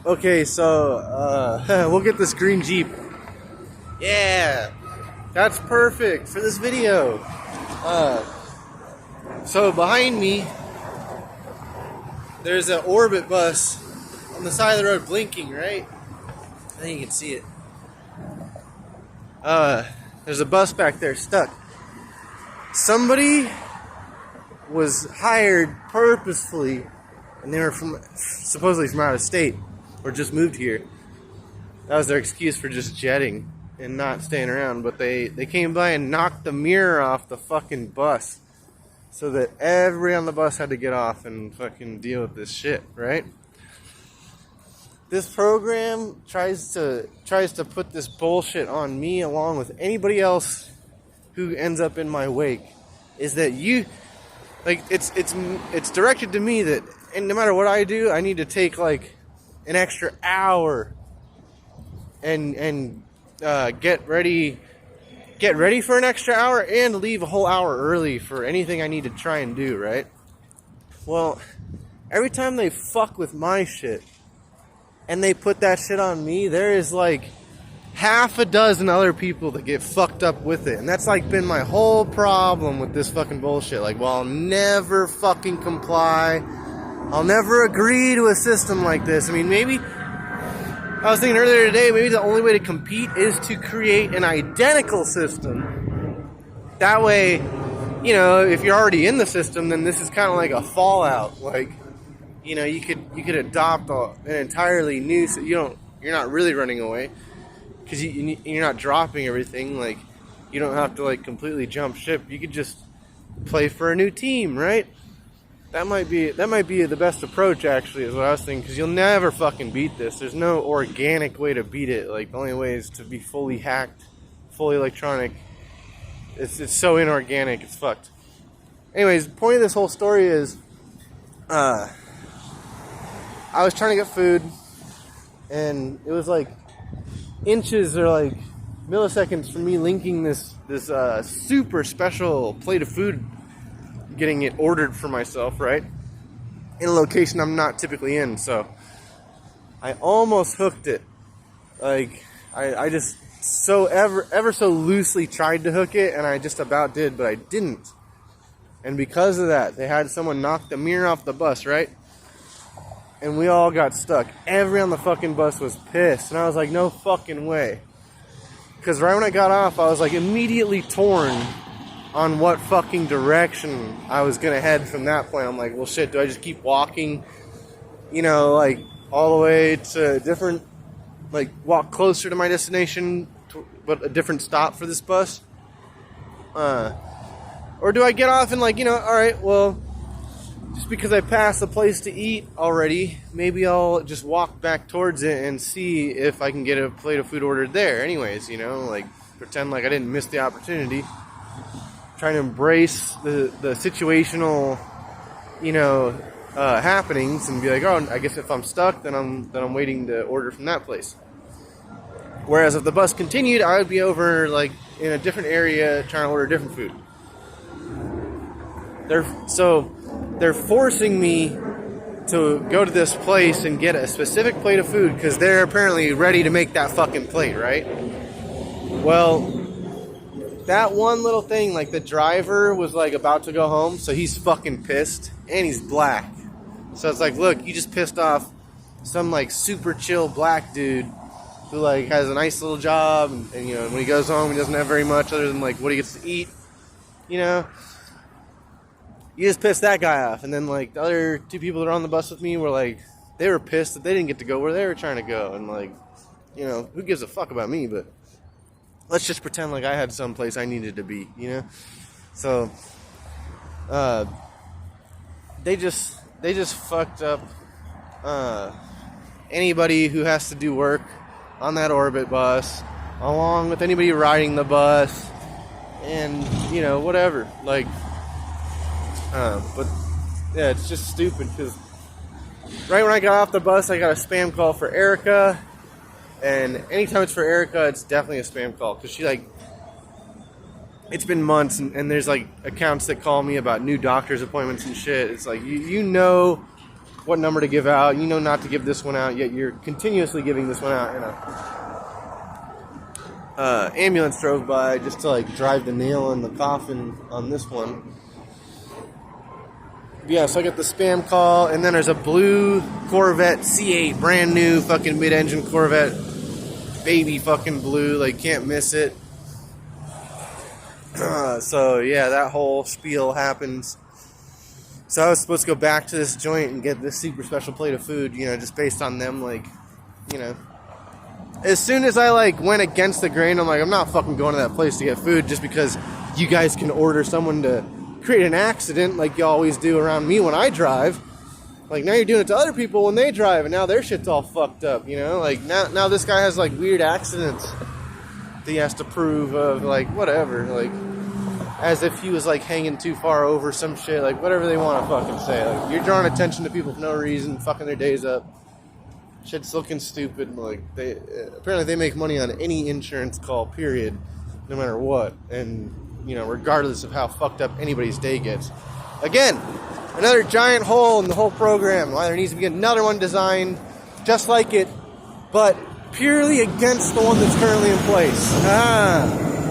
Okay, so we'll get this green Jeep. Yeah, that's perfect for this video. So behind me, there's an Orbit bus on the side of the road blinking, right? I think you can see it. There's a bus back there stuck. Somebody was hired purposefully, and they were supposedly from out of state, or just moved here. That was their excuse for just jetting and not staying around. But they came by and knocked the mirror off the fucking bus, so that everybody on the bus had to get off and fucking deal with this shit, right? This program tries to put this bullshit on me along with anybody else who ends up in my wake. Is that you, like, it's directed to me that, and no matter what I do, I need to take like an extra hour and get ready for an extra hour and leave a whole hour early for anything I need to try and do, right? Well, every time they fuck with my shit and they put that shit on me, there is like half a dozen other people that get fucked up with it. And that's like been my whole problem with this fucking bullshit. Like, well, I'll never fucking comply. I'll never agree to a system like this. I mean, maybe, I was thinking earlier today, maybe the only way to compete is to create an identical system. That way, you know, if you're already in the system, then this is kind of like a fallout. Like, you know, you could adopt an entirely new, so you're not really running away, because you're not dropping everything. Like, you don't have to like completely jump ship. You could just play for a new team, right? That might be the best approach, actually, is what I was thinking, because you'll never fucking beat this. There's no organic way to beat it. Like, the only way is to be fully hacked, fully electronic. It's so inorganic, it's fucked. Anyways, the point of this whole story is, I was trying to get food, and it was like inches or like milliseconds from me linking this super special plate of food, getting it ordered for myself, right? In a location I'm not typically in, so I almost hooked it. Like, I just ever so loosely tried to hook it, and I just about did, but I didn't. And because of that, they had someone knock the mirror off the bus, right? And we all got stuck. Everyone on the fucking bus was pissed. And I was like, no fucking way. Because right when I got off, I was like immediately torn on what fucking direction I was going to head from that point. I'm like, well, shit, do I just keep walking, you know, like all the way to a different, like walk closer to my destination, but a different stop for this bus? Or do I get off and like, you know, all right, well, just because I passed a place to eat already, maybe I'll just walk back towards it and see if I can get a plate of food ordered there. Anyways, you know, like pretend like I didn't miss the opportunity. Trying to embrace the situational, you know, happenings and be like, oh, I guess if I'm stuck, then I'm waiting to order from that place. Whereas if the bus continued, I would be over like in a different area trying to order different food. They're forcing me to go to this place and get a specific plate of food because they're apparently ready to make that fucking plate, right? Well, that one little thing, like the driver was like about to go home, so he's fucking pissed, and he's black. So it's like, look, you just pissed off some like super chill black dude who like has a nice little job, and you know, when he goes home, he doesn't have very much other than like what he gets to eat, you know? You just pissed that guy off. And then like the other two people that are on the bus with me were like, they were pissed that they didn't get to go where they were trying to go. And like, you know, who gives a fuck about me? But let's just pretend like I had some place I needed to be, you know? So, they just fucked up, anybody who has to do work on that Orbit bus, along with anybody riding the bus, and, you know, whatever. Like, but yeah, it's just stupid because right when I got off the bus, I got a spam call for Erica, and anytime it's for Erica, it's definitely a spam call because she like, it's been months and there's like accounts that call me about new doctor's appointments and shit. It's like, you know what number to give out. You know not to give this one out, yet you're continuously giving this one out. Ambulance drove by just to like drive the nail in the coffin on this one. Yeah, so I got the spam call, and then there's a blue Corvette C8, brand new fucking mid-engine Corvette, baby fucking blue, like can't miss it. So yeah, that whole spiel happens. So I was supposed to go back to this joint and get this super special plate of food, you know, just based on them, like, you know. As soon as I like went against the grain, I'm like, I'm not fucking going to that place to get food just because you guys can order someone to create an accident like you always do around me when I drive. Like, now you're doing it to other people when they drive, and now their shit's all fucked up, you know? Like, now this guy has, like, weird accidents that he has to prove of, like, whatever. Like, as if he was, like, hanging too far over some shit. Like, whatever they want to fucking say. Like, you're drawing attention to people for no reason, fucking their days up. Shit's looking stupid. Like, apparently they make money on any insurance call, period, no matter what. And, you know, regardless of how fucked up anybody's day gets. Again, another giant hole in the whole program. Why there needs to be another one designed just like it, but purely against the one that's currently in place.